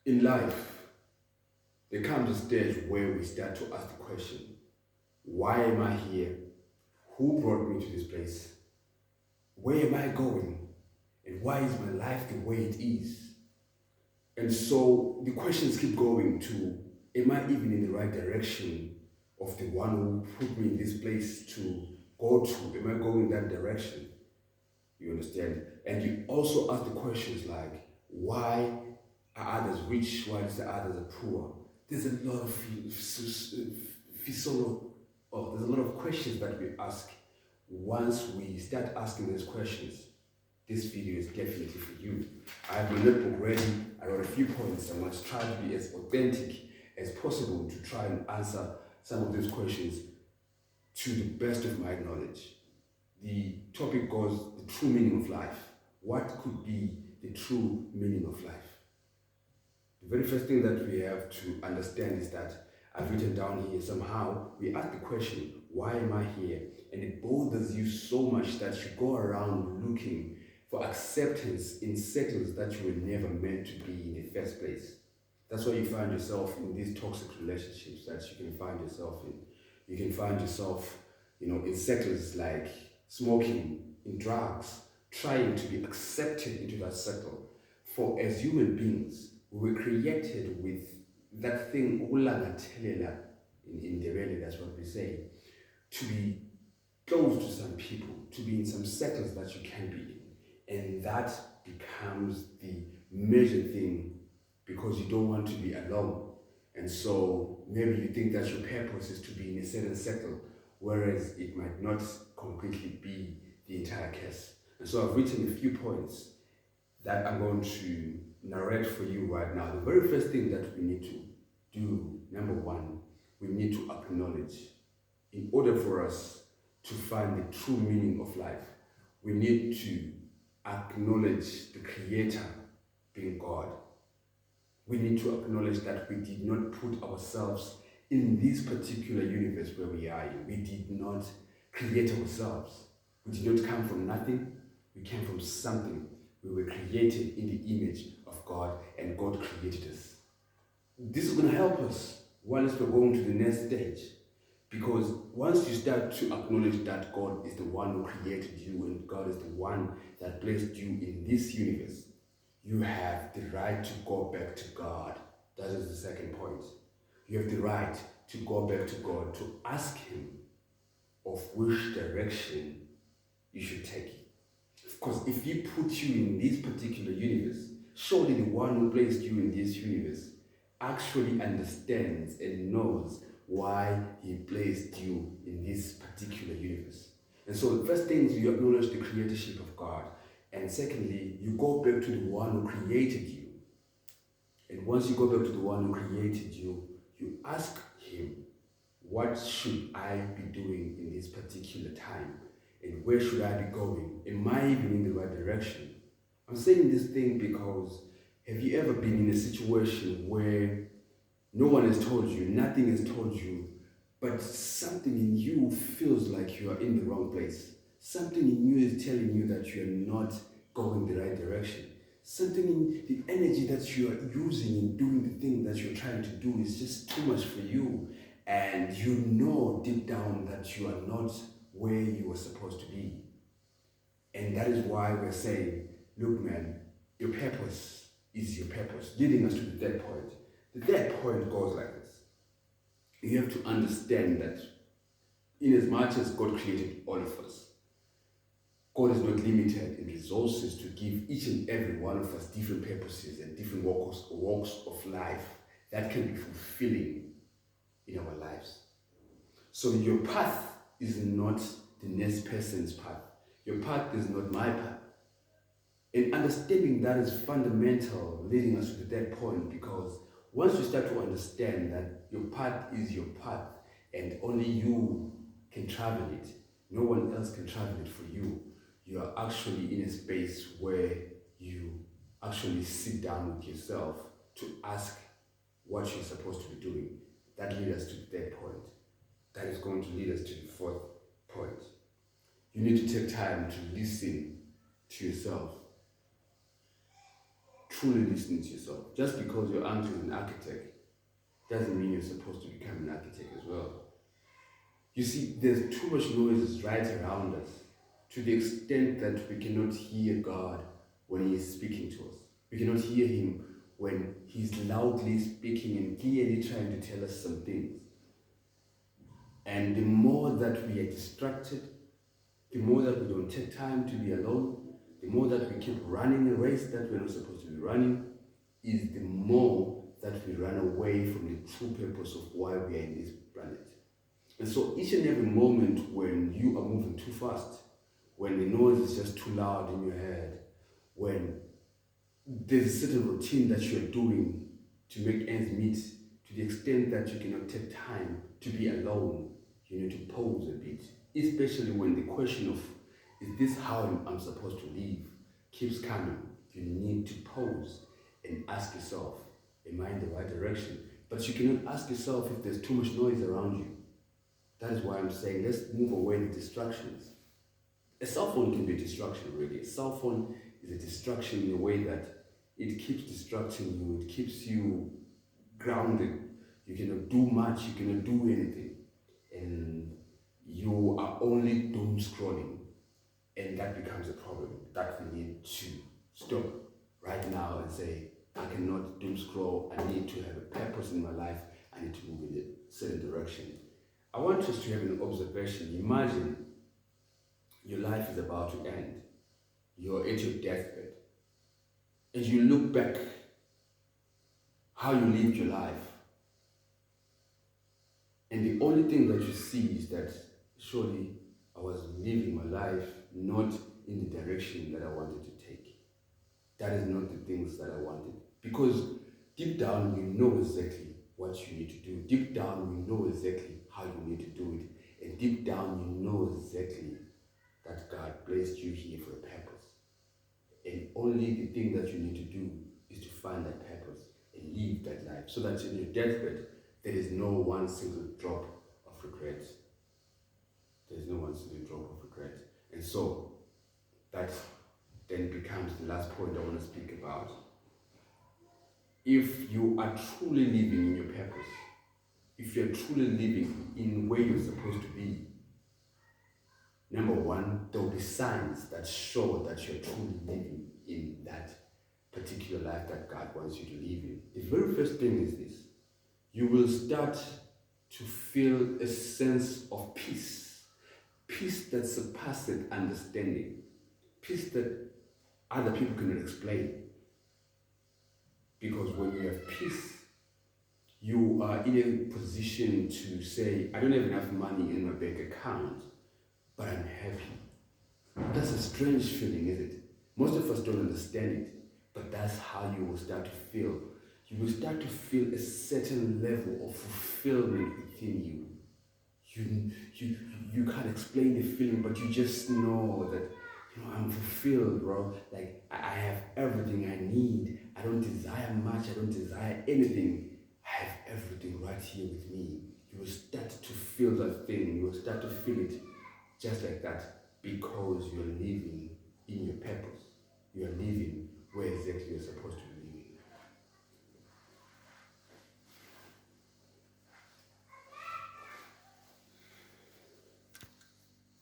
In life, there comes a stage where we start to ask the question, why am I here? Who brought me to this place? Where am I going? And why is my life the way it is? And so the questions keep going to, am I even in the right direction of the one who put me in this place to go to? Am I going that direction? You understand? And you also ask the questions like, why are others rich while the others are poor? There's a lot of there's a lot of questions that we ask. Once we start asking these questions, this video is definitely for you. I have my notebook ready. I wrote a few points. I want to try to be as authentic as possible to try and answer some of these questions to the best of my knowledge. The topic goes the true meaning of life. What could be the true meaning of life? The very first thing that we have to understand is that I've written down here, somehow we ask the question, why am I here? And it bothers you so much that you go around looking for acceptance in circles that you were never meant to be in the first place. That's why you find yourself in these toxic relationships that you can find yourself in. You can find yourself, in circles like smoking, in drugs, trying to be accepted into that circle. For as human beings, we were created with that thing, in Ndebele, that's what we say, to be close to some people, to be in some circles that you can be in. And that becomes the major thing because you don't want to be alone. And so maybe you think that your purpose is to be in a certain circle, whereas it might not completely be the entire case. And so I've written a few points that I'm going to narrate for you right now. The very first thing that we need to do, number one, we need to acknowledge. In order for us to find the true meaning of life, we need to acknowledge the Creator being God. We need to acknowledge that we did not put ourselves in this particular universe where we are in. We did not create ourselves. We did not come from nothing. We came from something. We were created in the image of God, and God created us. This is going to help us once we're going to the next stage. Because once you start to acknowledge that God is the one who created you and God is the one that placed you in this universe, you have the right to go back to God. That is the second point. You have the right to go back to God, to ask Him of which direction you should take. Because if He put you in this particular universe, surely the one who placed you in this universe actually understands and knows why He placed you in this particular universe. And so the first thing is you acknowledge the creatorship of God. And secondly, you go back to the one who created you. And once you go back to the one who created you, you ask Him, what should I be doing in this particular time? And where should I be going? Am I even in the right direction? I'm saying this thing because have you ever been in a situation where no one has told you, nothing has told you, but something in you feels like you are in the wrong place? Something in you is telling you that you are not going the right direction. Something in the energy that you are using in doing the thing that you're trying to do is just too much for you. And you know deep down that you are not where you were supposed to be. And that is why we're saying, look man, your purpose is your purpose, leading us to the third point. The third point goes like this. You have to understand that in as much as God created all of us, God is not limited in resources to give each and every one of us different purposes and different walks of life that can be fulfilling in our lives. So your path is not the next person's path. Your path is not my path. And understanding that is fundamental, leading us to the third point, because once you start to understand that your path is your path and only you can travel it, no one else can travel it for you, you are actually in a space where you actually sit down with yourself to ask what you're supposed to be doing. That leads us to the third point. That is going to lead us to the fourth point. You need to take time to listen to yourself. truly listening to yourself. Just because your uncle is an architect doesn't mean you're supposed to become an architect as well. You see, there's too much noise right around us to the extent that we cannot hear God when He is speaking to us. We cannot hear Him when He's loudly speaking and clearly trying to tell us some things. And the more that we are distracted, the more that we don't take time to be alone, the more that we keep running a race that we're not supposed to be running, is the more that we run away from the true purpose of why we are in this planet. And so each and every moment when you are moving too fast, when the noise is just too loud in your head, when there's a certain routine that you're doing to make ends meet, to the extent that you cannot take time to be alone, you need to pause a bit. Especially when the question of, is this how I'm supposed to live, keeps coming. You need to pause and ask yourself, am I in the right direction? But you cannot ask yourself if there's too much noise around you. That is why I'm saying, let's move away the distractions. A cell phone can be a distraction, really. A cell phone is a distraction in a way that it keeps distracting you, it keeps you grounded. You cannot do much, you cannot do anything. And you are only doom scrolling. And that becomes a problem that we need to stop right now and say, I cannot doom scroll, I need to have a purpose in my life, I need to move in a certain direction. I want us to have an observation. Imagine your life is about to end. You're at your deathbed. As you look back how you lived your life, and the only thing that you see is that surely I was living my life not in the direction that I wanted to take. That is not the things that I wanted. Because deep down you know exactly what you need to do. Deep down you know exactly how you need to do it. And deep down you know exactly that God placed you here for a purpose. And only the thing that you need to do is to find that purpose and live that life. So that in your deathbed, there is no one single drop of regret. There is no one single drop of regret. And so, that then becomes the last point I want to speak about. If you are truly living in your purpose, if you're truly living in where you're supposed to be, number one, there will be signs that show that you're truly living in that particular life that God wants you to live in. The very first thing is this. You will start to feel a sense of peace. Peace that surpasses understanding. Peace that other people cannot explain. Because when you have peace, you are in a position to say, I don't have enough money in my bank account, but I'm happy. That's a strange feeling, isn't it? Most of us don't understand it, but that's how you will start to feel. You will start to feel a certain level of fulfillment within you. You can't explain the feeling, but you just know that, I'm fulfilled, bro. Like, I have everything I need. I don't desire much. I don't desire anything. I have everything right here with me. You will start to feel that thing. You will start to feel it just like that because you're living in your purpose. You are living where exactly you're supposed to be.